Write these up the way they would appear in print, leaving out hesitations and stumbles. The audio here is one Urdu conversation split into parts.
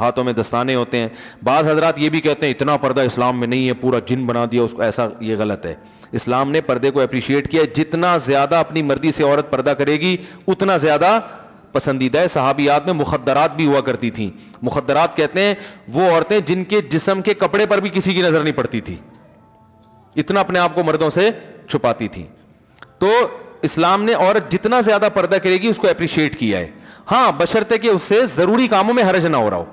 ہاتھوں میں دستانے ہوتے ہیں. بعض حضرات یہ بھی کہتے ہیں اتنا پردہ اسلام میں نہیں ہے, پورا جن بنا دیا اس کو, ایسا یہ غلط ہے. اسلام نے پردے کو اپریشیٹ کیا ہے. جتنا زیادہ اپنی مرضی سے عورت پردہ کرے گی اتنا زیادہ پسندیدہ ہے. صحابیات میں مخدرات بھی ہوا کرتی تھیں. مخدرات کہتے ہیں وہ عورتیں جن کے جسم کے کپڑے پر بھی کسی کی نظر نہیں پڑتی تھی, اتنا اپنے آپ کو مردوں سے چھپاتی تھی. تو اسلام نے عورت جتنا زیادہ پردہ کرے گی اس کو اپریشیٹ کیا ہے. ہاں بشرطے کہ اس سے ضروری کاموں میں حرج نہ ہو رہا ہو.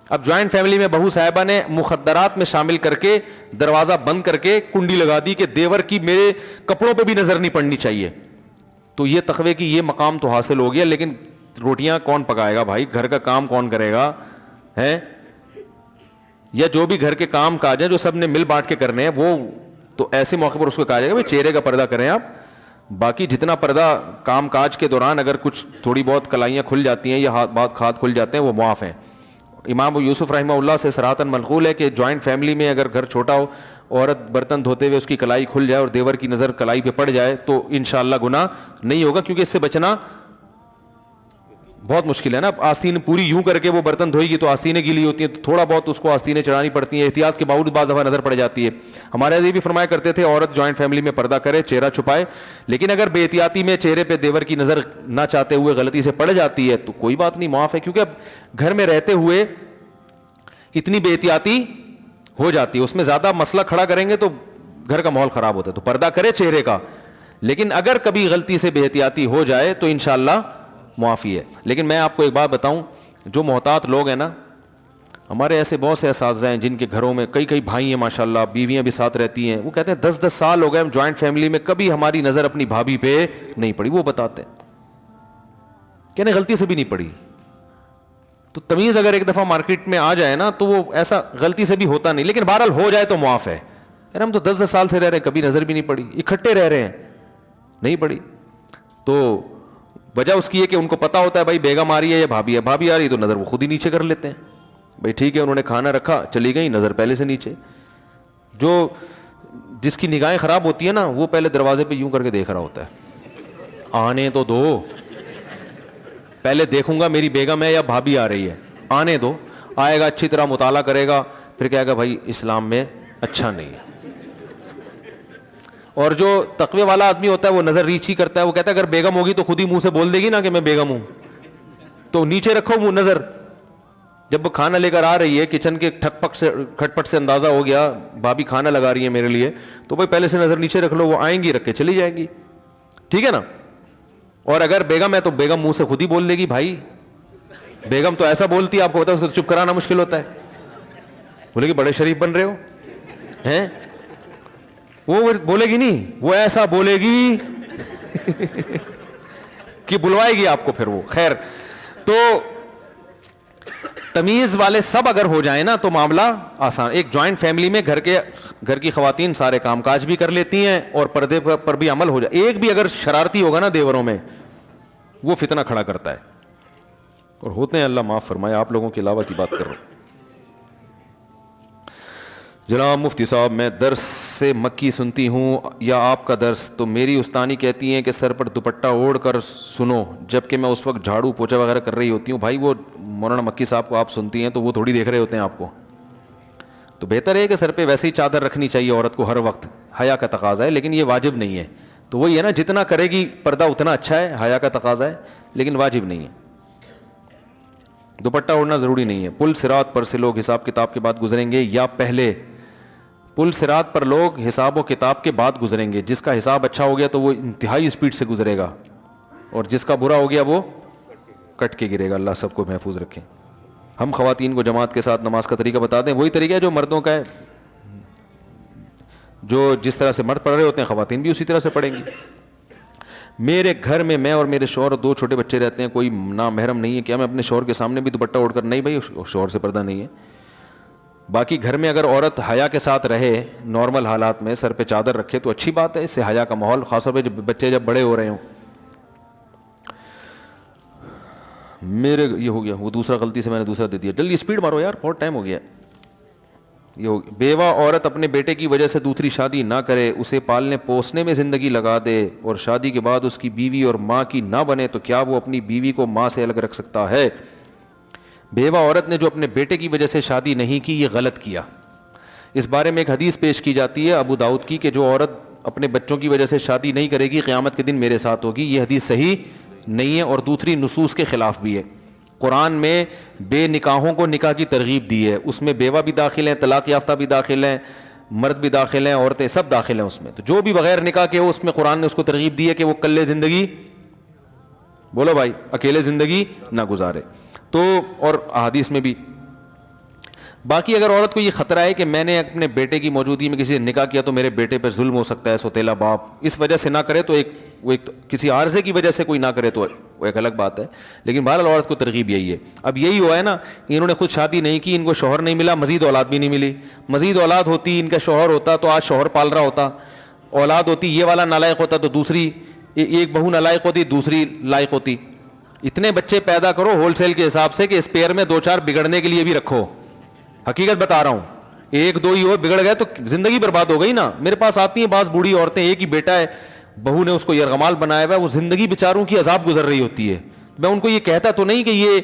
اب جوائنٹ فیملی میں بہو صاحبہ نے مخدرات میں شامل کر کے دروازہ بند کر کے کنڈی لگا دی کہ دیور کی میرے کپڑوں پہ بھی نظر نہیں پڑنی چاہیے, تو یہ تقوی کی یہ مقام تو حاصل ہو گیا, لیکن روٹیاں کون پکائے گا بھائی, گھر کا کام کون کرے گا ہے, یا جو بھی گھر کے کام کاج ہیں جو سب نے مل بانٹ کے کرنے ہیں, وہ تو ایسے موقع پر اس کو کہا جائے گا بھائی چہرے کا پردہ کریں آپ. باقی جتنا پردہ کام کاج کے دوران اگر کچھ تھوڑی بہت کلائیاں کھل جاتی ہیں یا ہاتھ کھل جاتے ہیں وہ معاف ہیں. امام یوسف رحمہ اللہ سے صراحتاً منقول ہے کہ جوائنٹ فیملی میں اگر گھر چھوٹا ہو, عورت برتن دھوتے ہوئے اس کی کلائی کھل جائے اور دیور کی نظر کلائی پہ پڑ جائے تو انشاءاللہ گناہ نہیں ہوگا, کیونکہ اس سے بچنا بہت مشکل ہے نا. آستین پوری یوں کر کے وہ برتن دھوئے گی تو آستینیں گیلی ہوتی ہیں, تو تھوڑا بہت اس کو آستینیں چڑھانی پڑتی ہیں, احتیاط کے باوجود بعض دفعہ نظر پڑ جاتی ہے. ہمارے یہ بھی فرمایا کرتے تھے عورت جوائنٹ فیملی میں پردہ کرے, چہرہ چھپائے, لیکن اگر بے احتیاطی میں چہرے پہ دیور کی نظر نہ چاہتے ہوئے غلطی سے پڑ جاتی ہے تو کوئی بات نہیں, معاف ہے. کیونکہ اب گھر میں رہتے ہوئے اتنی بے احتیاطی ہو جاتی ہے, اس میں زیادہ مسئلہ کھڑا کریں گے تو گھر کا ماحول خراب ہوتا ہے. تو پردہ کرے چہرے کا, لیکن اگر کبھی غلطی سے بے احتیاطی ہو جائے تو انشاءاللہ معافی ہے. لیکن میں آپ کو ایک بات بتاؤں, جو محتاط لوگ ہیں نا, ہمارے ایسے بہت سے اساتذہ ہیں جن کے گھروں میں کئی بھائی ہیں ماشاءاللہ, بیویاں بھی ساتھ رہتی ہیں, وہ کہتے ہیں 10 سال ہو گئے ہم جوائنٹ فیملی میں کبھی ہماری نظر اپنی بھابھی پہ نہیں پڑی. وہ بتاتے ہیں کہ نہیں غلطی سے بھی نہیں پڑی. تو تمیز اگر ایک دفعہ مارکیٹ میں آ جائے نا تو وہ ایسا غلطی سے بھی ہوتا نہیں, لیکن بہرحال ہو جائے تو معاف ہے. یار ہم تو 10 سال سے رہ رہے ہیں, کبھی نظر بھی نہیں پڑی, اکٹھے رہ رہے ہیں نہیں پڑی. تو وجہ اس کی ہے کہ ان کو پتا ہوتا ہے بھائی بیگم آ رہی ہے یا بھابھی ہے, بھابھی آ رہی ہے تو نظر وہ خود ہی نیچے کر لیتے ہیں. بھائی ٹھیک ہے انہوں نے کھانا رکھا, چلی گئی, نظر پہلے سے نیچے. جو جس کی نگاہیں خراب ہوتی ہیں نا وہ پہلے دروازے پہ یوں کر کے دیکھ رہا ہوتا ہے, آنے تو دو, پہلے دیکھوں گا میری بیگم ہے یا بھابھی آ رہی ہے, آنے دو. آئے گا اچھی طرح مطالعہ کرے گا, پھر کہے گا بھائی اسلام میں اچھا نہیں ہے. اور جو تقوی والا آدمی ہوتا ہے وہ نظر ریچ ہی کرتا ہے, وہ کہتا ہے اگر بیگم ہوگی تو خود ہی منہ سے بول دے گی نا کہ میں بیگم ہوں, تو نیچے رکھو وہ نظر. جب وہ کھانا لے کر آ رہی ہے کچن کے کھٹ پٹ سے اندازہ ہو گیا بھابھی کھانا لگا رہی ہے میرے لیے, تو بھائی پہلے سے نظر نیچے رکھ لو, وہ آئیں گی رکھ کے چلی جائیں گی, ٹھیک ہے نا. اور اگر بیگم ہے تو بیگم منہ سے خود ہی بول دے گی, بھائی بیگم تو ایسا بولتی ہے آپ کو پتا ہے, اس کو چپ کرانا مشکل ہوتا ہے. بولے کہ بڑے شریف بن رہے ہو ہیں, وہ بولے گی نہیں, وہ ایسا بولے گی کہ بلوائے گی آپ کو پھر وہ. خیر, تو تمیز والے سب اگر ہو جائیں نا تو معاملہ آسان. ایک جوائنٹ فیملی میں گھر کی خواتین سارے کام کاج بھی کر لیتی ہیں اور پردے پر بھی عمل ہو جائے. ایک بھی اگر شرارتی ہوگا نا دیوروں میں, وہ فتنہ کھڑا کرتا ہے, اور ہوتے ہیں, اللہ معاف فرمائے, آپ لوگوں کے علاوہ کی بات کر رہا ہوں. جناب مفتی صاحب, میں درس سے مکی سنتی ہوں یا آپ کا درس, تو میری استانی کہتی ہیں کہ سر پر دوپٹہ اوڑھ کر سنو, جبکہ میں اس وقت جھاڑو پوچھا وغیرہ کر رہی ہوتی ہوں. بھائی وہ مولانا مکی صاحب کو آپ سنتی ہیں تو وہ تھوڑی دیکھ رہے ہوتے ہیں آپ کو, تو بہتر ہے کہ سر پہ ویسے ہی چادر رکھنی چاہیے عورت کو ہر وقت, حیا کا تقاضا ہے, لیکن یہ واجب نہیں ہے. تو وہی ہے نا, جتنا کرے گی پردہ اتنا اچھا ہے, حیا کا تقاضا ہے لیکن واجب نہیں ہے. دوپٹہ اوڑھنا ضروری نہیں ہے. پل صراط پر سے لوگ حساب کتاب کے بعد گزریں گے یا پہلے؟ پل صراط پر لوگ حساب و کتاب کے بعد گزریں گے. جس کا حساب اچھا ہو گیا تو وہ انتہائی اسپیڈ سے گزرے گا, اور جس کا برا ہو گیا وہ کٹ کے گرے گا. اللہ سب کو محفوظ رکھیں. ہم خواتین کو جماعت کے ساتھ نماز کا طریقہ بتا دیں. وہی طریقہ ہے جو مردوں کا ہے, جو جس طرح سے مرد پڑھ رہے ہوتے ہیں خواتین بھی اسی طرح سے پڑھیں گی. میرے گھر میں میں اور میرے شوہر اور 2 چھوٹے بچے رہتے ہیں, کوئی نامحرم نہیں ہے, کیا میں اپنے شوہر کے سامنے بھی دوپٹہ اوڑھ کر؟ نہیں بھائی, شوہر سے پردہ نہیں ہے. باقی گھر میں اگر عورت حیا کے ساتھ رہے, نارمل حالات میں سر پہ چادر رکھے تو اچھی بات ہے, اس سے حیا کا ماحول, خاص طور پہ جب بچے جب بڑے ہو رہے ہوں. میرے یہ ہو گیا, وہ دوسرا غلطی سے میں نے دوسرا دے دیا. جلدی اسپیڈ مارو یار, بہت ٹائم ہو گیا. یہ ہو گیا. بیوہ عورت اپنے بیٹے کی وجہ سے دوسری شادی نہ کرے, اسے پالنے پوسنے میں زندگی لگا دے اور شادی کے بعد اس کی بیوی اور ماں کی نہ بنے, تو کیا وہ اپنی بیوی کو ماں سے الگ رکھ سکتا ہے؟ بیوہ عورت نے جو اپنے بیٹے کی وجہ سے شادی نہیں کی یہ غلط کیا. اس بارے میں ایک حدیث پیش کی جاتی ہے ابو داؤد کی کہ جو عورت اپنے بچوں کی وجہ سے شادی نہیں کرے گی قیامت کے دن میرے ساتھ ہوگی. یہ حدیث صحیح نہیں ہے اور دوسری نصوص کے خلاف بھی ہے. قرآن میں بے نکاحوں کو نکاح کی ترغیب دی ہے, اس میں بیوہ بھی داخل ہیں, طلاق یافتہ بھی داخل ہیں, مرد بھی داخل ہیں, عورتیں سب داخل ہیں اس میں. تو جو بھی بغیر نکاح کے ہو اس میں قرآن نے اس کو ترغیب دی ہے کہ وہ کلے زندگی, بولو بھائی, اکیلے زندگی نہ گزارے. تو اور احادیث میں بھی. باقی اگر عورت کو یہ خطرہ ہے کہ میں نے اپنے بیٹے کی موجودگی میں کسی سے نکاح کیا تو میرے بیٹے پر ظلم ہو سکتا ہے, سوتیلا باپ, اس وجہ سے نہ کرے تو ایک کسی عارضے کی وجہ سے کوئی نہ کرے تو وہ ایک الگ بات ہے. لیکن بہرحال عورت کو ترغیب یہی ہے. اب یہی ہوا ہے نا, انہوں نے خود شادی نہیں کی, ان کو شوہر نہیں ملا, مزید اولاد بھی نہیں ملی. مزید اولاد ہوتی, ان کا شوہر ہوتا تو آج شوہر پال رہا ہوتا, اولاد ہوتی, یہ والا نالائق ہوتا تو دوسری, ایک بہو نالائق ہوتی دوسری لائق ہوتی. اتنے بچے پیدا کرو ہول سیل کے حساب سے کہ اسپیئر میں 2-4 بگڑنے کے لیے بھی رکھو. حقیقت بتا رہا ہوں, 1-2 ہی ہو, بگڑ گئے تو زندگی برباد ہو گئی نا. میرے پاس آتی ہیں بعض بوڑھی عورتیں, ایک ہی بیٹا ہے, بہو نے اس کو یرغمال بنایا ہوا ہے, وہ زندگی بیچاروں کی عذاب گزر رہی ہوتی ہے. میں ان کو یہ کہتا تو نہیں کہ یہ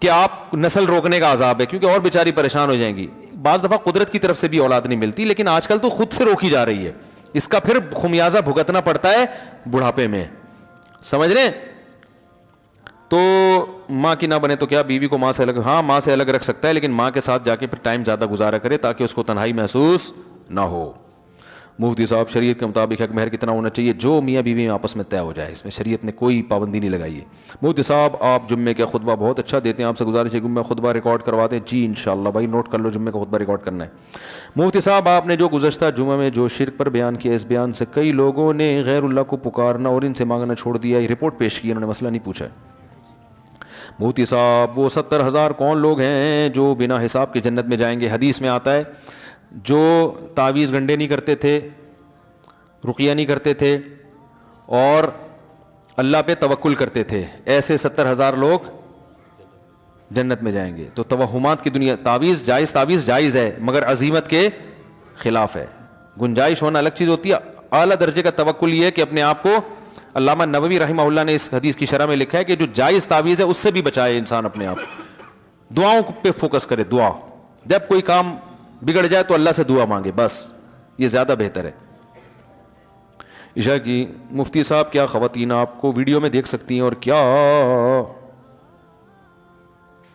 کہ آپ نسل روکنے کا عذاب ہے, کیونکہ اور بیچاری پریشان ہو جائیں گی. بعض دفعہ قدرت کی طرف سے بھی اولاد نہیں ملتی, لیکن آج کل تو خود سے روکی جا رہی ہے. اس کا پھر خمیازہ بھگتنا پڑتا ہے بڑھاپے میں, سمجھ رہے ہیں. تو ماں کی نہ بنے تو کیا, بیوی کو ماں سے الگ, ہاں ماں سے الگ رکھ سکتا ہے, لیکن ماں کے ساتھ جا کے پھر ٹائم زیادہ گزارا کرے تاکہ اس کو تنہائی محسوس نہ ہو. مفتی صاحب, شریعت کے مطابق حق مہر کتنا ہونا چاہیے؟ جو میاں بیوی میں آپس میں طے ہو جائے, اس میں شریعت نے کوئی پابندی نہیں لگائی ہے. مفتی صاحب آپ جمعے کا خطبہ بہت اچھا دیتے ہیں, آپ سے گزارش ہے کہ خطبہ ریکارڈ کروا دیں. جی انشاءاللہ بھائی, نوٹ کر لو, جمعے کا خطبہ ریکارڈ کرنا ہے. مفتی صاحب آپ نے جو گزشتہ جمعہ میں جو شرک پر بیان کیا, اس بیان سے کئی لوگوں نے غیر اللہ کو پکارنا اور ان سے مانگنا چھوڑ دیا. یہ رپورٹ پیش کی, انہوں نے مسئلہ نہیں پوچھا ہے. مفتی صاحب وہ 70,000 کون لوگ ہیں جو بنا حساب کے جنت میں جائیں گے؟ حدیث میں آتا ہے جو تعویذ گنڈے نہیں کرتے تھے, رقیہ نہیں کرتے تھے اور اللہ پہ توکل کرتے تھے, ایسے 70,000 لوگ جنت میں جائیں گے. تو توہمات کی دنیا, تعویذ جائز ہے مگر عزیمت کے خلاف ہے. گنجائش ہونا الگ چیز ہوتی ہے. اعلیٰ درجے کا توکل یہ ہے کہ اپنے آپ کو, علامہ نووی رحمہ اللہ نے اس حدیث کی شرح میں لکھا ہے کہ جو جائز تعویذ ہے اس سے بھی بچائے انسان اپنے آپ. دعاؤں پہ فوکس کرے, دعا, جب کوئی کام بگڑ جائے تو اللہ سے دعا مانگے, بس یہ زیادہ بہتر ہے. عشاء کی, مفتی صاحب کیا خواتین آپ کو ویڈیو میں دیکھ سکتی ہیں اور کیا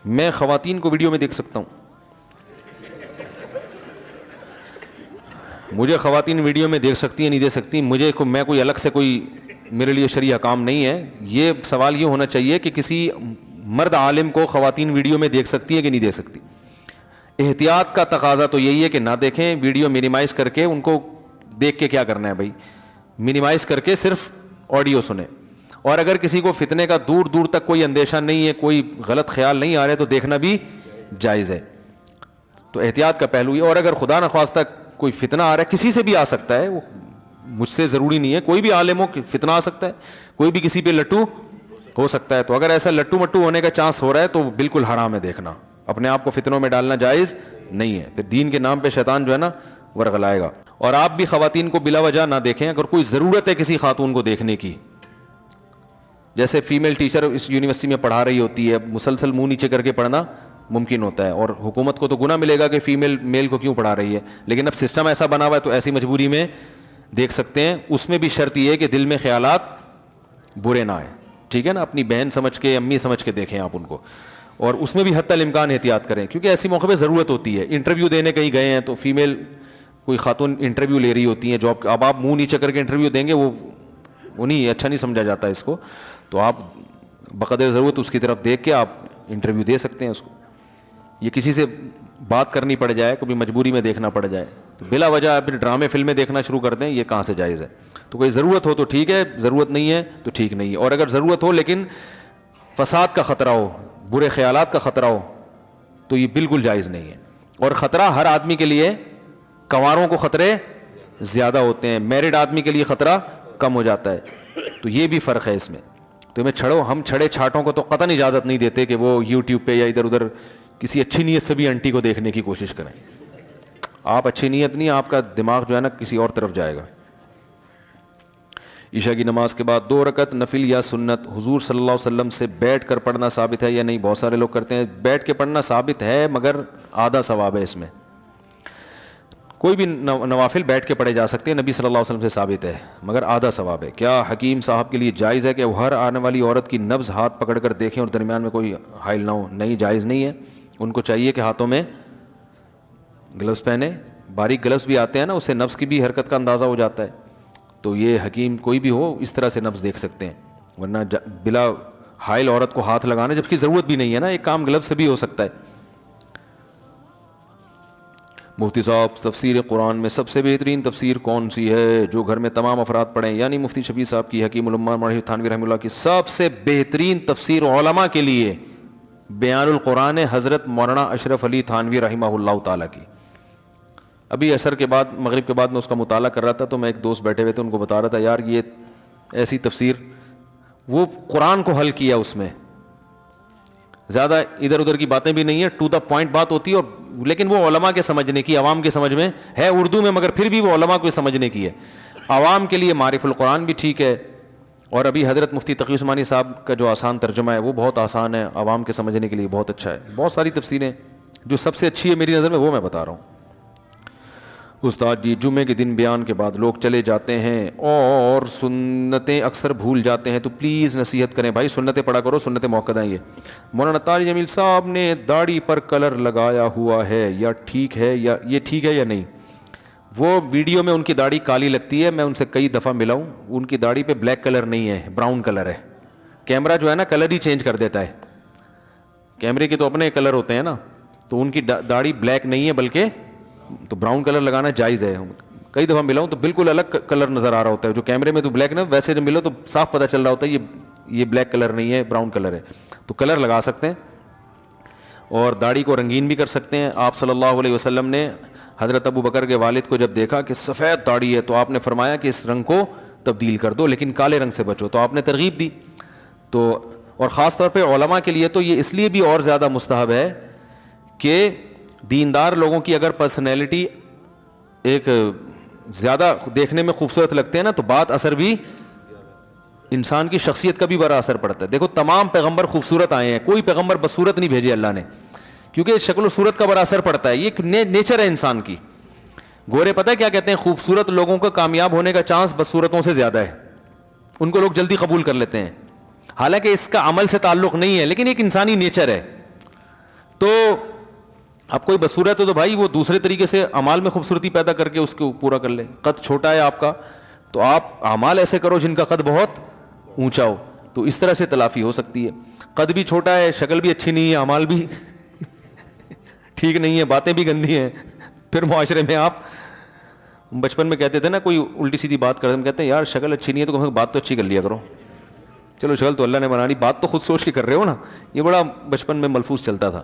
میں خواتین کو ویڈیو میں دیکھ سکتا ہوں؟ مجھے خواتین ویڈیو میں دیکھ سکتی ہیں نہیں دیکھ سکتی, میں کوئی الگ سے کوئی میرے لیے شرعی حکام نہیں ہے. یہ سوال یہ ہونا چاہیے کہ کسی مرد عالم کو خواتین ویڈیو میں دیکھ سکتی ہیں کہ نہیں دیکھ سکتی. احتیاط کا تقاضا تو یہی ہے کہ نہ دیکھیں, ویڈیو منیمائز کر کے. ان کو دیکھ کے کیا کرنا ہے بھائی, منیمائز کر کے صرف آڈیو سنیں. اور اگر کسی کو فتنے کا دور دور تک کوئی اندیشہ نہیں ہے, کوئی غلط خیال نہیں آ رہے تو دیکھنا بھی جائز ہے. تو احتیاط کا پہلو یہ. اور اگر خدا نخواستہ کوئی فتنہ آ رہا ہے, کسی سے بھی آ سکتا ہے, وہ مجھ سے ضروری نہیں ہے, کوئی بھی عالم ہو فتنہ آ سکتا ہے, کوئی بھی کسی پہ لٹو ہو سکتا ہے. تو اگر ایسا لٹو مٹو ہونے کا چانس ہو رہا ہے تو بالکل حرام ہے دیکھنا. اپنے آپ کو فتنوں میں ڈالنا جائز نہیں ہے, پھر دین کے نام پہ شیطان جو ہے نا ورغلائے گا. اور آپ بھی خواتین کو بلا وجہ نہ دیکھیں. اگر کوئی ضرورت ہے کسی خاتون کو دیکھنے کی, جیسے فیمیل ٹیچر اس یونیورسٹی میں پڑھا رہی ہوتی ہے, مسلسل منہ نیچے کر کے پڑھنا ممکن ہوتا ہے, اور حکومت کو تو گناہ ملے گا کہ فیمیل میل کو کیوں پڑھا رہی ہے, لیکن اب سسٹم ایسا بنا ہوا ہے تو ایسی مجبوری میں دیکھ سکتے ہیں. اس میں بھی شرط یہ ہے کہ دل میں خیالات برے نہ آئیں, ٹھیک ہے نا. اپنی بہن سمجھ کے, امی سمجھ کے دیکھیں آپ ان کو, اور اس میں بھی حتی الامکان احتیاط کریں, کیونکہ ایسی موقع پہ ضرورت ہوتی ہے. انٹرویو دینے کہیں گئے ہیں تو فیمیل کوئی خاتون انٹرویو لے رہی ہوتی ہیں جاب, اب آپ منہ نیچے کر کے انٹرویو دیں گے, وہ نہیں, اچھا نہیں سمجھا جاتا اس کو. تو آپ بقدر ضرورت اس کی طرف دیکھ کے آپ انٹرویو دے سکتے ہیں اس کو. یہ کسی سے بات کرنی پڑ جائے, کبھی مجبوری میں دیکھنا پڑ جائے, تو بلا وجہ پھر ڈرامے فلمیں دیکھنا شروع کر دیں, یہ کہاں سے جائز ہے. تو کوئی ضرورت ہو تو ٹھیک ہے, ضرورت نہیں ہے تو ٹھیک نہیں ہے. اور اگر ضرورت ہو لیکن فساد کا خطرہ ہو, برے خیالات کا خطرہ ہو, تو یہ بالکل جائز نہیں ہے. اور خطرہ ہر آدمی کے لیے, کنواروں کو خطرے زیادہ ہوتے ہیں, میرڈ آدمی کے لیے خطرہ کم ہو جاتا ہے. تو یہ بھی فرق ہے اس میں. تو میں ہم چھڑے چھاٹوں کو تو قطعاً اجازت نہیں دیتے کہ وہ یوٹیوب پہ یا ادھر ادھر کسی اچھی نیت سے بھی انٹی کو دیکھنے کی کوشش کریں. آپ اچھی نیت نہیں, آپ کا دماغ جو ہے نا کسی اور طرف جائے گا. عشاء کی نماز کے بعد 2 رکعت نفل یا سنت حضور صلی اللہ علیہ وسلم سے بیٹھ کر پڑھنا ثابت ہے یا نہیں؟ بہت سارے لوگ کرتے ہیں، بیٹھ کے پڑھنا ثابت ہے مگر آدھا ثواب ہے اس میں. کوئی بھی نوافل بیٹھ کے پڑھے جا سکتے ہیں، نبی صلی اللہ علیہ وسلم سے ثابت ہے مگر آدھا ثواب ہے. کیا حکیم صاحب کے لیے جائز ہے کہ وہ ہر آنے والی عورت کی نبض ہاتھ پکڑ کر دیکھیں اور درمیان میں کوئی حائل نہ ہو؟ نہیں، جائز نہیں ہے. ان کو چاہیے کہ ہاتھوں میں گلوز پہنے، باریک گلوز بھی آتے ہیں نا، اس سے نبض کی بھی حرکت کا اندازہ ہو جاتا ہے. تو یہ حکیم کوئی بھی ہو اس طرح سے نبض دیکھ سکتے ہیں، ورنہ بلا حائل عورت کو ہاتھ لگانا جبکہ ضرورت بھی نہیں ہے نا، ایک کام گلوز سے بھی ہو سکتا ہے. مفتی صاحب، تفسیر قرآن میں سب سے بہترین تفسیر کون سی ہے جو گھر میں تمام افراد پڑھیں؟ یعنی مفتی شفیع صاحب کی، حکیم الامہ مرحوم تھانوی رحمہ اللہ کی سب سے بہترین تفسیر علماء کے لیے بیان القرآن حضرت مولانا اشرف علی تھانوی رحمہ اللہ تعالیٰ کی. ابھی عصر کے بعد، مغرب کے بعد میں اس کا مطالعہ کر رہا تھا تو میں ایک دوست بیٹھے ہوئے تھے، ان کو بتا رہا تھا یار یہ ایسی تفسیر، وہ قرآن کو حل کیا، اس میں زیادہ ادھر ادھر کی باتیں بھی نہیں ہیں، ٹو دا پوائنٹ بات ہوتی ہے، اور لیکن وہ علماء کے سمجھنے کی، عوام کے سمجھ میں ہے اردو میں مگر پھر بھی وہ علماء کو سمجھنے کی ہے. عوام کے لیے معرف القرآن بھی ٹھیک ہے، اور ابھی حضرت مفتی تقی عثمانی صاحب کا جو آسان ترجمہ ہے وہ بہت آسان ہے، عوام کے سمجھنے کے لیے بہت اچھا ہے. بہت ساری تفسیریں، جو سب سے اچھی ہے میری نظر میں وہ میں بتا رہا ہوں. استاد جی، جمعے کے دن بیان کے بعد لوگ چلے جاتے ہیں اور سنتیں اکثر بھول جاتے ہیں، تو پلیز نصیحت کریں بھائی، سنتیں پڑھا کرو، سنتیں موقع ہیں. یہ مولانا طارق جمیل صاحب نے داڑھی پر کلر لگایا ہوا ہے، یا ٹھیک ہے، یا یہ ٹھیک ہے یا نہیں؟ وہ ویڈیو میں ان کی داڑھی کالی لگتی ہے، میں ان سے کئی دفعہ ملا ہوں، ان کی داڑھی پہ بلیک کلر نہیں ہے، براؤن کلر ہے. کیمرہ جو ہے نا کلر ہی چینج کر دیتا ہے، کیمرے کے تو اپنے کلر ہوتے ہیں نا، تو ان کی داڑھی بلیک نہیں ہے بلکہ تو براؤن کلر لگانا جائز ہے. کئی دفعہ ملا ہوں تو بالکل الگ کلر نظر آ رہا ہوتا ہے، جو کیمرے میں تو بلیک نا، ویسے جب ملو تو صاف پتہ چل رہا ہوتا ہے یہ بلیک کلر نہیں ہے، براؤن کلر ہے. تو کلر لگا سکتے ہیں اور داڑھی کو رنگین بھی کر سکتے ہیں. آپ صلی اللہ علیہ وسلم نے حضرت ابو بکر کے والد کو جب دیکھا کہ سفید داڑھی ہے تو آپ نے فرمایا کہ اس رنگ کو تبدیل کر دو لیکن کالے رنگ سے بچو، تو آپ نے ترغیب دی. تو اور خاص طور پہ علماء کے لیے تو یہ اس لیے بھی اور زیادہ مستحب ہے کہ دیندار لوگوں کی اگر پرسنالٹی ایک زیادہ دیکھنے میں خوبصورت لگتے ہیں نا، تو بات اثر بھی انسان کی شخصیت کا بھی بڑا اثر پڑتا ہے. دیکھو تمام پیغمبر خوبصورت آئے ہیں، کوئی پیغمبر بدصورت نہیں بھیجے اللہ نے، کیونکہ شکل و صورت کا بڑا اثر پڑتا ہے، یہ نیچر ہے انسان کی. گورے پتہ ہے کیا کہتے ہیں؟ خوبصورت لوگوں کا کامیاب ہونے کا چانس بدصورتوں سے زیادہ ہے، ان کو لوگ جلدی قبول کر لیتے ہیں، حالانکہ اس کا عمل سے تعلق نہیں ہے، لیکن ایک انسانی نیچر ہے. تو اب کوئی بدصورت ہے تو بھائی وہ دوسرے طریقے سے اعمال میں خوبصورتی پیدا کر کے اس کو پورا کر لے. قد چھوٹا ہے آپ کا تو آپ اعمال ایسے کرو جن کا قد بہت اونچا ہو، تو اس طرح سے تلافی ہو سکتی ہے. قد بھی چھوٹا ہے، شکل بھی اچھی نہیں ہے، اعمال بھی ٹھیک نہیں ہے، باتیں بھی گندی ہیں، پھر معاشرے میں آپ بچپن میں کہتے تھے نا، کوئی الٹی سیدھی بات کرتے ہیں، کہتے ہیں یار شکل اچھی نہیں ہے تو بات تو اچھی کر لیا کرو. چلو شکل تو اللہ نے بنا لی، بات تو خود سوچ کے کر رہے ہو نا. یہ بڑا بچپن میں ملفوظ چلتا تھا.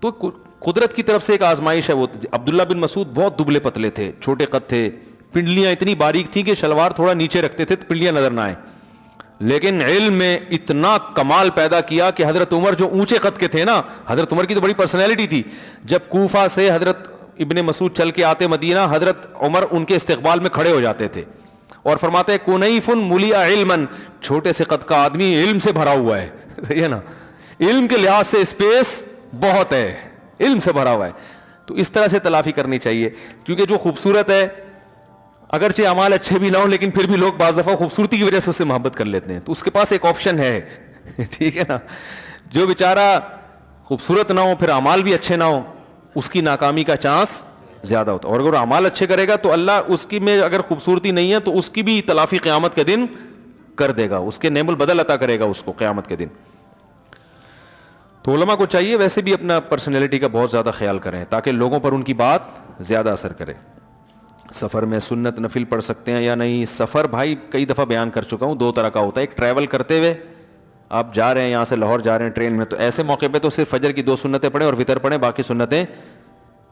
تو قدرت کی طرف سے ایک آزمائش ہے. وہ عبداللہ بن مسعود بہت دبلے پتلے تھے، چھوٹے قد تھے، پنڈلیاں اتنی باریک تھیں کہ شلوار تھوڑا نیچے رکھتے تھے تو پنڈلیاں نظر نہ آئیں، لیکن علم میں اتنا کمال پیدا کیا کہ حضرت عمر جو اونچے قد کے تھے نا، حضرت عمر کی تو بڑی پرسنالٹی تھی، جب کوفہ سے حضرت ابن مسعود چل کے آتے مدینہ، حضرت عمر ان کے استقبال میں کھڑے ہو جاتے تھے اور فرماتے ہیں کنیف ملیا علما، چھوٹے سے قد کا آدمی علم سے بھرا ہوا ہے. صحیح ہے نا، علم کے لحاظ سے اسپیس بہت ہے، علم سے بھرا ہوا ہے. تو اس طرح سے تلافی کرنی چاہیے، کیونکہ جو خوبصورت ہے اگرچہ اعمال اچھے بھی نہ ہوں لیکن پھر بھی لوگ بعض دفعہ خوبصورتی کی وجہ سے اس سے محبت کر لیتے ہیں، تو اس کے پاس ایک آپشن ہے. ٹھیک ہے نا، جو بیچارہ خوبصورت نہ ہو پھر اعمال بھی اچھے نہ ہوں، اس کی ناکامی کا چانس زیادہ ہوتا ہے. اور اگر اعمال اچھے کرے گا تو اللہ اس کی میں اگر خوبصورتی نہیں ہے تو اس کی بھی تلافی قیامت کے دن کر دے گا، اس کے نعم البدل عطا کرے گا اس کو قیامت کے دن. تو علماء کو چاہیے ویسے بھی اپنا پرسنالٹی کا بہت زیادہ خیال کریں تاکہ لوگوں پر ان کی بات زیادہ اثر کرے. سفر میں سنت نفل پڑھ سکتے ہیں یا نہیں؟ سفر بھائی کئی دفعہ بیان کر چکا ہوں، دو طرح کا ہوتا ہے. ایک ٹریول کرتے ہوئے آپ جا رہے ہیں، یہاں سے لاہور جا رہے ہیں ٹرین میں، تو ایسے موقع پہ تو صرف فجر کی 2 سنتیں پڑھیں اور وتر پڑھیں، باقی سنتیں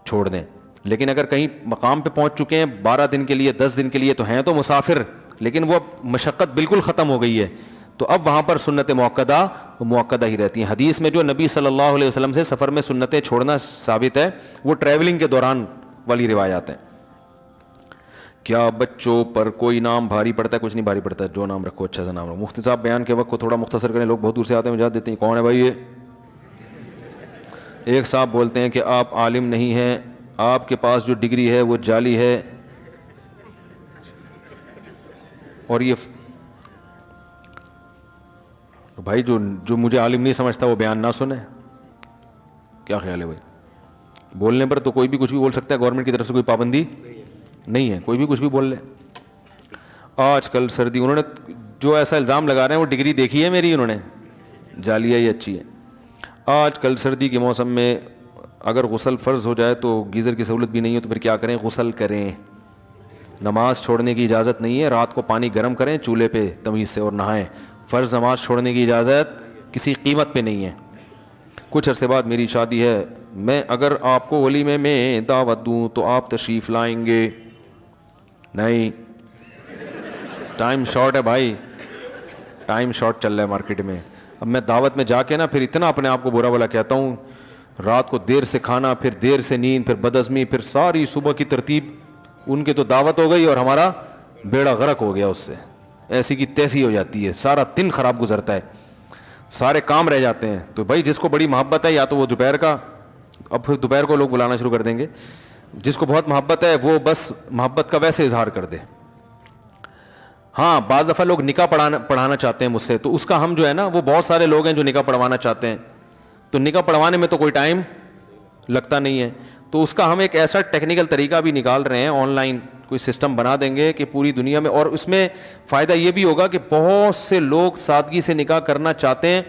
چھوڑ دیں. لیکن اگر کہیں مقام پہ پہنچ چکے ہیں 12 دن کے لیے 10 دن کے لیے، تو ہیں تو مسافر لیکن وہ مشقت بالکل ختم ہو گئی ہے، تو اب وہاں پر سنت موقدہ ہی رہتی ہیں. حدیث میں جو نبی صلی اللہ علیہ وسلم سے سفر میں سنتیں چھوڑنا ثابت ہے وہ ٹریولنگ کے دوران والی روایات ہیں. کیا بچوں پر کوئی نام بھاری پڑتا ہے؟ کچھ نہیں بھاری پڑتا ہے، جو نام رکھو اچھا سا نام رکھو. مفتی صاحب بیان کے وقت کو تھوڑا مختصر کریں، لوگ بہت دور سے آتے ہیں، مجھے دیتے ہیں کون ہے بھائی یہ. ایک صاحب بولتے ہیں کہ آپ عالم نہیں ہیں، آپ کے پاس جو ڈگری ہے وہ جعلی ہے، اور یہ بھائی جو مجھے عالم نہیں سمجھتا وہ بیان نہ سنے. کیا خیال ہے بھائی؟ بولنے پر تو کوئی بھی کچھ بھی بول سکتا ہے، گورنمنٹ کی طرف سے کوئی پابندی نہیں ہے، کوئی بھی کچھ بھی بول لے. آج کل سردی، انہوں نے جو ایسا الزام لگا رہے ہیں وہ ڈگری دیکھی ہے میری، انہوں نے جعلی ہے یہ اچھی ہے. آج کل سردی کے موسم میں اگر غسل فرض ہو جائے تو گیزر کی سہولت بھی نہیں ہے، تو پھر کیا کریں؟ غسل کریں. نماز چھوڑنے کی اجازت نہیں ہے، رات کو پانی گرم کریں چولہے پہ تمیز سے اور نہائیں. فرض نماز چھوڑنے کی اجازت کسی قیمت پہ نہیں ہے. کچھ عرصے بعد میری شادی ہے، میں اگر آپ کو ولیمے میں دعوت دوں تو آپ تشریف لائیں گے؟ نہیں، ٹائم شارٹ ہے بھائی، ٹائم شارٹ چل رہا ہے مارکیٹ میں. اب میں دعوت میں جا کے نا پھر اتنا اپنے آپ کو برا بھلا کہتا ہوں، رات کو دیر سے کھانا، پھر دیر سے نیند، پھر بدعزمی، پھر ساری صبح کی ترتیب. ان کی تو دعوت ہو گئی اور ہمارا بیڑا غرق ہو گیا اس سے، ایسی کی تیسی ہو جاتی ہے، سارا دن خراب گزرتا ہے، سارے کام رہ جاتے ہیں. تو بھائی جس کو بڑی محبت ہے، یا تو وہ دوپہر کا، اب پھر دوپہر کو لوگ بلانا شروع کر دیں گے، جس کو بہت محبت ہے وہ بس محبت کا ویسے اظہار کر دے. ہاں بعض دفعہ لوگ نکاح پڑھانا چاہتے ہیں مجھ سے، تو اس کا ہم جو ہے نا، وہ بہت سارے لوگ ہیں جو نکاح پڑھوانا چاہتے ہیں، تو نکاح پڑھوانے میں تو کوئی ٹائم لگتا نہیں ہے، تو اس کا ہم ایک ایسا ٹیکنیکل طریقہ بھی نکال رہے ہیں، آن لائن کوئی سسٹم بنا دیں گے کہ پوری دنیا میں. اور اس میں فائدہ یہ بھی ہوگا کہ بہت سے لوگ سادگی سے نکاح کرنا چاہتے ہیں،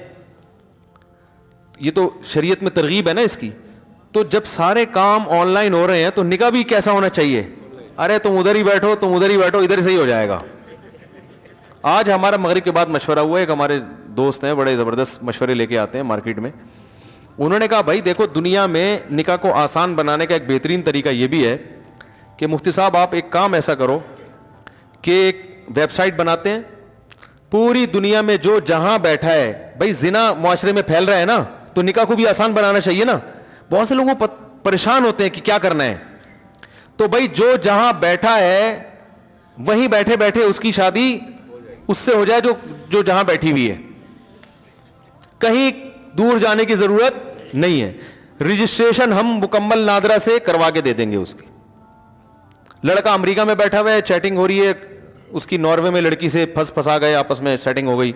یہ تو شریعت میں ترغیب ہے نا اس کی. تو جب سارے کام آن لائن ہو رہے ہیں تو نکاح بھی کیسا ہونا چاہیے؟ ارے تم ادھر ہی بیٹھو، تم ادھر ہی بیٹھو، ادھر سے ہی ہو جائے گا. آج ہمارا مغرب کے بعد مشورہ ہوا، ایک ہمارے دوست ہیں بڑے زبردست مشورے لے کے آتے ہیں مارکیٹ میں. انہوں نے کہا بھائی دیکھو، دنیا میں نکاح کو آسان بنانے کا ایک بہترین طریقہ یہ بھی ہے کہ مفتی صاحب آپ ایک کام ایسا کرو کہ ایک ویب سائٹ بناتے ہیں، پوری دنیا میں جو جہاں بیٹھا ہے، بھائی زنا معاشرے میں پھیل رہا ہے نا، تو نکاح کو بھی آسان بنانا چاہیے نا. بہت سے لوگوں پریشان ہوتے ہیں کہ کیا کرنا ہے، تو بھائی جو جہاں بیٹھا ہے وہیں بیٹھے بیٹھے اس کی شادی اس سے ہو جائے جو جہاں بیٹھی ہوئی ہے، کہیں دور جانے کی ضرورت نہیں ہے. رجسٹریشن ہم مکمل نادرا سے کروا کے دے دیں گے. اس کی لڑکا امریکہ میں بیٹھا ہوا ہے، چیٹنگ ہو رہی ہے، اس کی ناروے میں لڑکی سے پھنسا گئے، آپس میں سیٹنگ ہو گئی.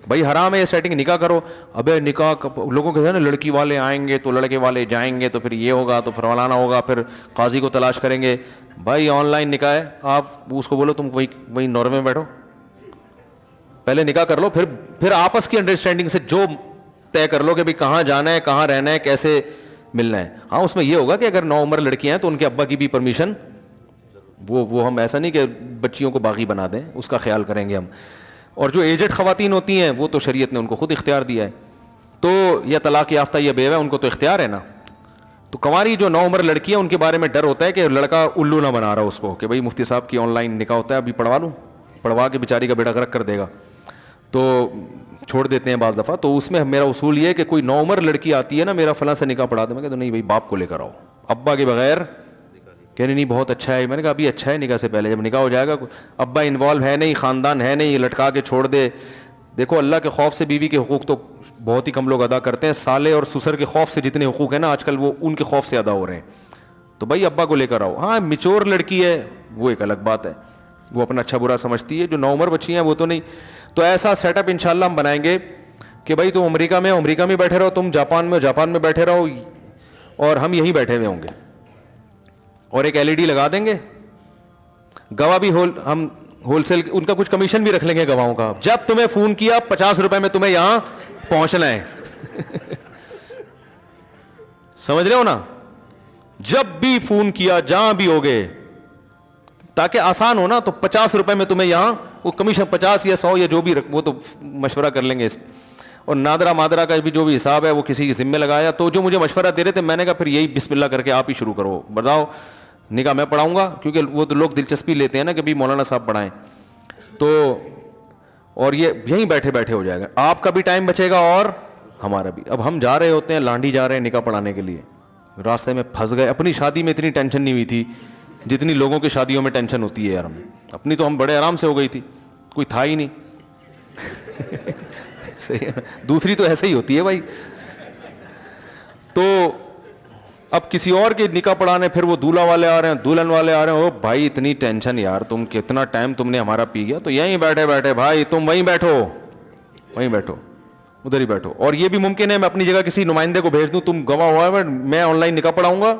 بھائی حرام ہے یہ سیٹنگ، نکاح کرو. ابے نکاح لوگوں کے نا لڑکی والے آئیں گے تو لڑکے والے جائیں گے، تو پھر یہ ہوگا، تو پھر فلانا ہوگا، پھر قاضی کو تلاش کریں گے. بھائی آن لائن نکاح ہے، آپ اس کو بولو تم وہی ناروے میں بیٹھو، پہلے نکاح کر لو، پھر آپس کی انڈرسٹینڈنگ سے جو طے کر لو کہ بھائی کہاں جانا ہے، کہاں رہنا ہے، کیسے ملنا ہے. ہاں اس میں یہ ہوگا کہ اگر نو عمر لڑکیاں ہیں تو ان کے ابا کی بھی پرمیشن، وہ ہم ایسا نہیں کہ بچیوں کو باغی بنا دیں، اس کا خیال کریں گے ہم. اور جو ایجڈ خواتین ہوتی ہیں وہ تو شریعت نے ان کو خود اختیار دیا ہے، تو یا طلاق یافتہ یا بیوہ، ان کو تو اختیار ہے نا. تو کنواری جو نو عمر لڑکیاں، ان کے بارے میں ڈر ہوتا ہے کہ لڑکا الو نہ بنا رہا اس کو، کہ بھائی مفتی صاحب کی آن لائن نکاح ہوتا ہے، ابھی پڑھوا لوں، پڑھوا کے بیچاری کا بیڑا غرق کر دے گا، تو چھوڑ دیتے ہیں بعض دفعہ. تو اس میں میرا اصول یہ ہے کہ کوئی نو عمر لڑکی آتی ہے نا، میرا فلاں سے نکاح پڑھا دیں، میں کہتا نہیں بھائی باپ کو لے کر آؤ، ابا کے بغیر. کہنے نہیں بہت اچھا ہے. میں نے کہا ابھی اچھا ہے نکاح سے پہلے، جب نکاح ہو جائے گا ابا انوالو ہے نہیں، خاندان ہے نہیں، لٹکا کے چھوڑ دے. دیکھو اللہ کے خوف سے بیوی کے حقوق تو بہت ہی کم لوگ ادا کرتے ہیں، سالے اور سسر کے خوف سے جتنے حقوق ہیں نا آج کل وہ ان کے خوف سے ادا ہو رہے ہیں. تو بھائی ابا کو لے کر آؤ. ہاں میچور لڑکی ہے وہ ایک الگ بات ہے، وہ اپنا اچھا برا سمجھتی ہے. جو نو عمر بچی ہیں وہ تو نہیں. تو ایسا سیٹ اپ انشاءاللہ ہم بنائیں گے کہ بھائی تم امریکہ میں بیٹھے رہو، تم جاپان میں بیٹھے رہو، اور ہم یہیں بیٹھے ہوئے ہوں گے، اور ایک LED لگا دیں گے. گواہ بھی ہم ہول سیل ان کا کچھ کمیشن بھی رکھ لیں گے گواہوں کا. جب تمہیں فون کیا 50 روپے میں تمہیں یہاں پہنچنا ہے. سمجھ رہے ہو نا؟ جب بھی فون کیا جہاں بھی ہوگے، تاکہ آسان ہو نا، تو 50 روپے میں تمہیں یہاں، وہ کمیشن 50 یا 100 یا جو بھی وہ تو مشورہ کر لیں گے اس. اور نادرا مادرا کا بھی جو بھی حساب ہے وہ کسی کے ذمہ لگایا. تو جو مجھے مشورہ دے رہے تھے، میں نے کہا پھر یہی بسم اللہ کر کے آپ ہی شروع کرو، بتاؤ نکاح میں پڑھاؤں گا، کیونکہ وہ تو لوگ دلچسپی لیتے ہیں نا کہ بھی مولانا صاحب پڑھائیں. تو اور یہ یہیں بیٹھے بیٹھے ہو جائے گا، آپ کا بھی ٹائم بچے گا اور ہمارا بھی. اب ہم جا رہے ہوتے ہیں لانڈی جا رہے ہیں نکاح پڑھانے کے لیے، راستے میں پھنس گئے. اپنی شادی میں اتنی ٹینشن نہیں ہوئی تھی جتنی لوگوں کی شادیوں میں ٹینشن ہوتی ہے یار ہمیں. اپنی تو ہم بڑے آرام سے ہو گئی تھی, کوئی تھا ہی نہیں. دوسری تو ایسے ہی ہوتی ہے بھائی. تو اب کسی اور کے نکاح پڑھانے, پھر وہ دولہا والے آ رہے ہیں, دلہن والے آ رہے ہیں. او بھائی اتنی ٹینشن یار, تم کتنا ٹائم تم نے ہمارا پی گیا, تو یہیں بیٹھے بیٹھے بھائی تم وہیں بیٹھو, وہیں بیٹھو, ادھر ہی بیٹھو. اور یہ بھی ممکن ہے میں اپنی جگہ کسی نمائندے کو بھیج دوں, تم گواہ ہوا ہے, میں آن لائن نکاح پڑھاؤں گا,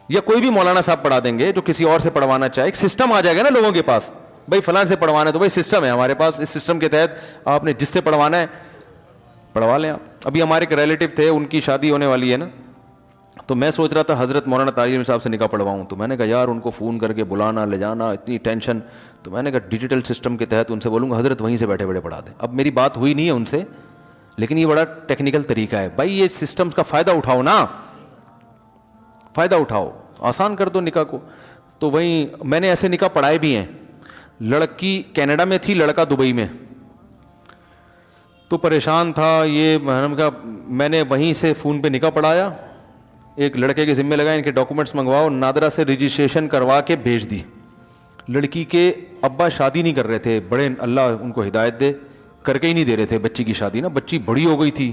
یا کوئی بھی مولانا صاحب پڑھا دیں گے جو کسی اور سے پڑھوانا چاہے. ایک سسٹم آ جائے گا نا لوگوں کے پاس, بھائی فلاں سے پڑھوانا ہے تو بھائی سسٹم ہے ہمارے پاس, اس سسٹم کے تحت آپ نے جس سے پڑھوانا ہے پڑھوا لیں آپ. ابھی ہمارے ایک ریلیٹیو تھے, ان کی شادی ہونے والی ہے نا, تو میں سوچ رہا تھا حضرت مولانا طارق صاحب سے نکاح پڑھواؤں. تو میں نے کہا یار ان کو فون کر کے بلانا لے جانا, اتنی ٹینشن. تو میں نے کہا ڈیجیٹل سسٹم کے تحت ان سے بولوں گا حضرت وہیں سے بیٹھے بیٹھے پڑھا دیں. اب میری بات ہوئی نہیں ہے ان سے, لیکن یہ بڑا ٹیکنیکل طریقہ ہے بھائی, یہ سسٹم کا فائدہ اٹھاؤ نا, فائدہ اٹھاؤ, آسان کر دو نکاح کو. تو وہیں میں نے ایسے نکاح پڑھائے بھی ہیں. لڑکی کینیڈا میں تھی, لڑکا دبئی میں. تو پریشان تھا یہ, میں نے وہیں سے فون پہ نکاح پڑھایا, ایک لڑکے کے ذمہ لگا ان کے ڈاکومنٹس منگواؤ, نادرا سے رجسٹریشن کروا کے بھیج دی. لڑکی کے ابا شادی نہیں کر رہے تھے, بڑے اللہ ان کو ہدایت دے, کر کے ہی نہیں دے رہے تھے بچی کی شادی نا, بچی بڑی ہو گئی تھی.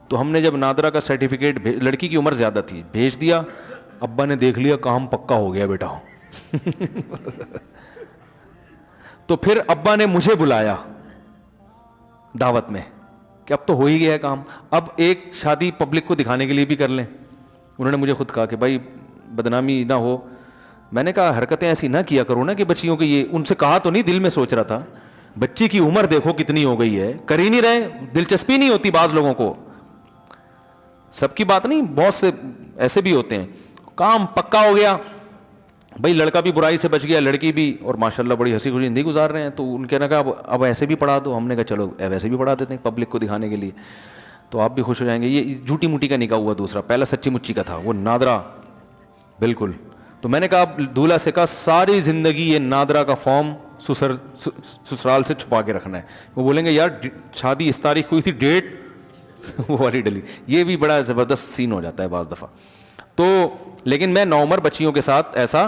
تو ہم نے جب نادرا کا سرٹیفکیٹ, لڑکی کی عمر زیادہ تھی, بھیج دیا. ابا نے دیکھ لیا کام پکا ہو گیا بیٹا. تو پھر ابا نے مجھے بلایا دعوت میں کہ اب تو ہو ہی گیا کام, اب ایک شادی پبلک کو دکھانے کے لیے بھی کر لیں. انہوں نے مجھے خود کہا کہ بھائی بدنامی نہ ہو. میں نے کہا حرکتیں ایسی نہ کیا کرو نا کہ بچیوں کے, یہ ان سے کہا تو نہیں, دل میں سوچ رہا تھا بچی کی عمر دیکھو کتنی ہو گئی ہے, کر ہی نہیں رہے, دلچسپی نہیں ہوتی بعض لوگوں کو. سب کی بات نہیں, بہت سے ایسے بھی ہوتے ہیں. کام پکا ہو گیا بھائی, لڑکا بھی برائی سے بچ گیا, لڑکی بھی, اور ماشاءاللہ بڑی ہنسی خوشی زندگی گزار رہے ہیں. تو ان کے نے کہا اب ایسے بھی پڑھا دو. ہم نے کہا چلو ویسے بھی پڑھا دیتے ہیں پبلک کو دکھانے کے لیے, تو آپ بھی خوش ہو جائیں گے. یہ جھوٹی موٹی کا نکاح ہوا دوسرا, پہلا سچی مچی کا تھا, وہ نادرا بالکل. تو میں نے کہا دولہا سے کہا ساری زندگی یہ نادرا کا فارم سسرال سے چھپا کے رکھنا ہے. وہ بولیں گے یار شادی اس تاریخ ہوئی تھی, ڈیٹ وہ والی ڈلی. یہ بھی بڑا زبردست سین ہو جاتا ہے بعض دفعہ. تو لیکن میں نوعمر بچیوں کے ساتھ ایسا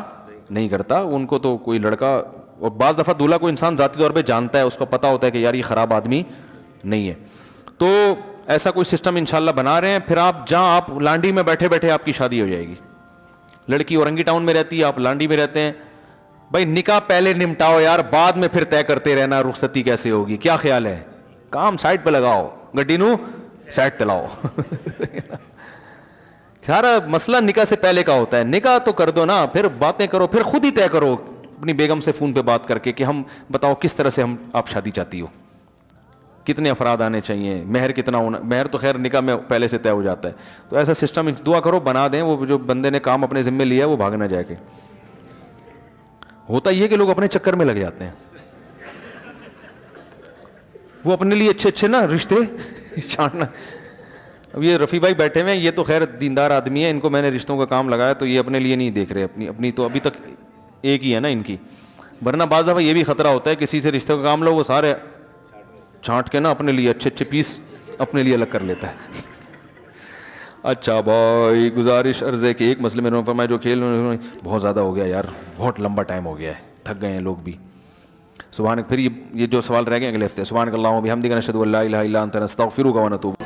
نہیں کرتا. ان کو تو کوئی لڑکا, اور بعض دفعہ دولہا کو انسان ذاتی طور پہ جانتا ہے, اس کو پتہ ہوتا ہے کہ یار یہ خراب آدمی نہیں ہے. تو ایسا کوئی سسٹم انشاءاللہ بنا رہے ہیں. پھر آپ جہاں آپ لانڈی میں بیٹھے بیٹھے آپ کی شادی ہو جائے گی. لڑکی اورنگی ٹاؤن میں رہتی ہے, آپ لانڈی میں رہتے ہیں, بھائی نکاح پہلے نمٹاؤ یار, بعد میں پھر طے کرتے رہنا رخصتی کیسے ہوگی. کیا خیال ہے, کام سائڈ پہ لگاؤ, گڈی نو سائڈ پہ لاؤ. سارا مسئلہ نکاح سے پہلے کا ہوتا ہے. نکاح تو کر دو نا, پھر باتیں کرو, پھر خود ہی طے کرو اپنی بیگم سے فون پہ بات کر کے کہ ہم بتاؤ کس طرح سے آپ شادی چاہتی ہو, کتنے افراد آنے چاہیے, مہر کتنا ہونا. مہر تو خیر نکاح میں پہلے سے طے ہو جاتا ہے. تو ایسا سسٹم دعا کرو بنا دیں, وہ جو بندے نے کام اپنے ذمہ لیا ہے وہ بھاگ نہ جائے. کہ ہوتا یہ کہ لوگ اپنے چکر میں لگ جاتے ہیں, وہ اپنے لیے اچھے اچھے نا رشتے چھاننا. اب یہ رفیع بھائی بیٹھے ہوئے ہیں, یہ تو خیر دیندار آدمی ہے, ان کو میں نے رشتوں کا کام لگایا, تو یہ اپنے لیے نہیں دیکھ رہے, اپنی تو ابھی تک ایک ہی ہے نا ان کی. ورنہ بعض دفعہ یہ بھی خطرہ ہوتا ہے کسی سے رشتوں کا کام لو, وہ سارے چھانٹ کے نا اپنے لیے اچھے اچھے پیس اپنے لیے الگ کر لیتا ہے. اچھا بھائی گزارش عرض ہے کہ ایک مسئلے میں فرمایا جو کھیل بہت زیادہ ہو گیا یار, بہت لمبا ٹائم ہو گیا ہے, تھک گئے ہیں لوگ بھی. سبحان, پھر یہ جو سوال رہ گئے اگلے ہفتے. سبحانک اللہم و بحمدک نشہد ان لا الہ الا انت نستغفرک و نتوب